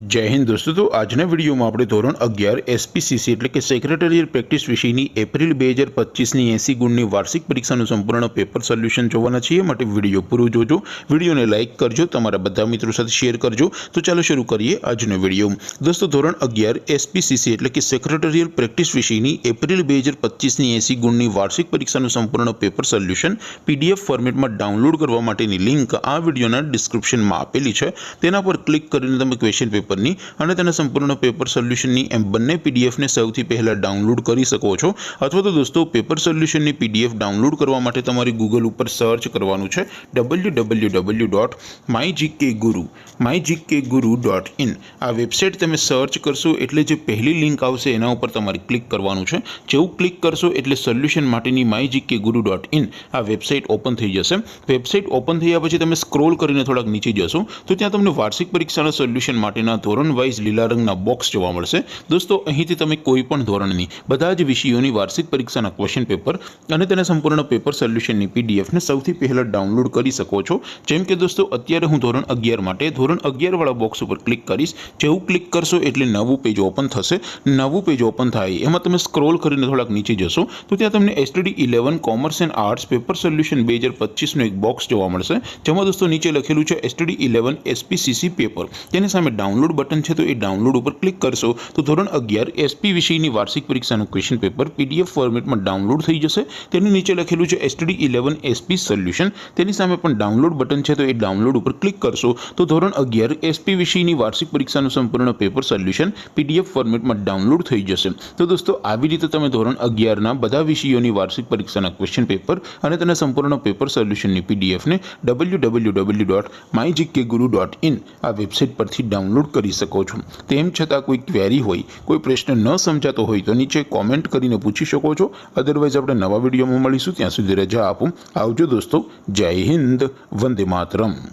जय हिंद दोस्तों। तो आजना विडियो में આપણે ધોરણ 11 એસપીસીસી એટલે કે સેક્રેટરીયલ પ્રેક્ટિસ વિષયની એપ્રિલ 2025ની 80 ગુણની વાર્ષિક પરીક્ષાનું સંપૂર્ણ પેપર સોલ્યુશન જોવાના છીએ। માટે વિડિયો પૂરો જોજો, વિડિયોને લાઈક કરજો, તમારા બધા મિત્રો સાથે શેર કરજો। તો ચાલો શરૂ કરીએ આજનો વિડિયો। દોસ્તો ધોરણ 11 એસપીસીસી એટલે કે સેક્રેટરીયલ પ્રેક્ટિસ વિષયની એપ્રિલ 2025ની 80 ગુણની વાર્ષિક પરીક્ષાનું સંપૂર્ણ પેપર સોલ્યુશન પીડીએફ ફોર્મેટમાં ડાઉનલોડ કરવા માટેની લિંક આ વિડિયોના ડિસ્ક્રિપ્શનમાં આપેલી છે। તેના પર ક્લિક કરીને તમે ક્વેશ્ચન પેપર અને તેના સંપૂર્ણ પેપર સોલ્યુશનની એમ બંને પીડીએફને સૌથી પહેલા ડાઉનલોડ કરી શકો છો। અથવા તો દોસ્તો પેપર સોલ્યુશનની પીડીએફ ડાઉનલોડ કરવા માટે તમારે ગૂગલ ઉપર સર્ચ કરવાનું છે www.mygkguru.in। આ વેબસાઇટ તમે સર્ચ કરશો એટલે જે પહેલી લિંક આવશે એના ઉપર તમારે ક્લિક કરવાનું છે। જેવું ક્લિક કરશો એટલે સોલ્યુશન માટેની mygkguru.in આ વેબસાઇટ ઓપન થઈ જશે। વેબસાઇટ ઓપન થયા પછી તમે સ્ક્રોલ કરીને થોડાક નીચે જશો તો ત્યાં તમને વાર્ષિક પરીક્ષાના સોલ્યુશન માટેના ધોરણ વાઇઝ લીલા રંગના બોક્સ જોવા મળશે। દોસ્તો અહીંથી તમે કોઈ પણ ધોરણની બધા જ વિષયોની વાર્ષિક પરીક્ષાના ક્વેશ્ચન પેપર અને તેના સંપૂર્ણ પેપર સોલ્યુશનની પીડીએફને સૌથી પહેલા ડાઉનલોડ કરી શકો છો। જેમ કે દોસ્તો અત્યારે હું ધોરણ 11 માટે ધોરણ 11 વાળા બોક્સ ઉપર ક્લિક કરીશ। જેવું ક્લિક કરશો એટલે નવું પેજ ઓપન થશે। નવું પેજ ઓપન થાય એમાં તમે સ્ક્રોલ કરીને થોડાક નીચે જશો તો ત્યાં તમને STD 11 commerce and arts paper solution 2025નું એક બોક્સ જોવા મળશે। જેમાં દોસ્તો નીચે લખેલું છે STD 11 SPCC પેપર। તેની સામે ડાઉનલોડ बटन है तो ये डाउनलोड पर क्लिक करशो तो धोरण 11 एसपी विषयની वार्षिक परीक्षाનું क्वेश्चन पेपर पीडीएफ फॉर्मेट में डाउनलोड થઈ જશે। તેની નીચે લખેલું છે STD 11 एसपी સોલ્યુશન। તેની સામે પણ ડાઉનલોડ બટન છે તો એ ડાઉનલોડ ઉપર ક્લિક કરશો તો ધોરણ 11 એસપી વિષયની વાર્ષિક પરીક્ષાનું સંપૂર્ણ પેપર સોલ્યુશન પીડીએફ ફોર્મેટમાં ડાઉનલોડ થઈ જશે। તો દોસ્તો આવી રીતે તમે ધોરણ 11 ના બધા વિષયોની વાર્ષિક પરીક્ષાના ક્વેશ્ચન પેપર અને તેના સંપૂર્ણ પેપર સોલ્યુશનની પીડીએફ ને www.mygkguru.in આ વેબસાઇટ પરથી ડાઉનલોડ કરી શકો છો। તેમ છતાં કોઈ ક્વેરી હોય, કોઈ પ્રશ્ન ન સમજાતો હોય તો નીચે કોમેન્ટ કરીને પૂછી શકો છો। અધરવાઇઝ આપણે નવા વિડીયોમાં મળીશું, ત્યાં સુધી રજા આપો। આવજો દોસ્તો, જય હિન્દ, વંદે માતરમ।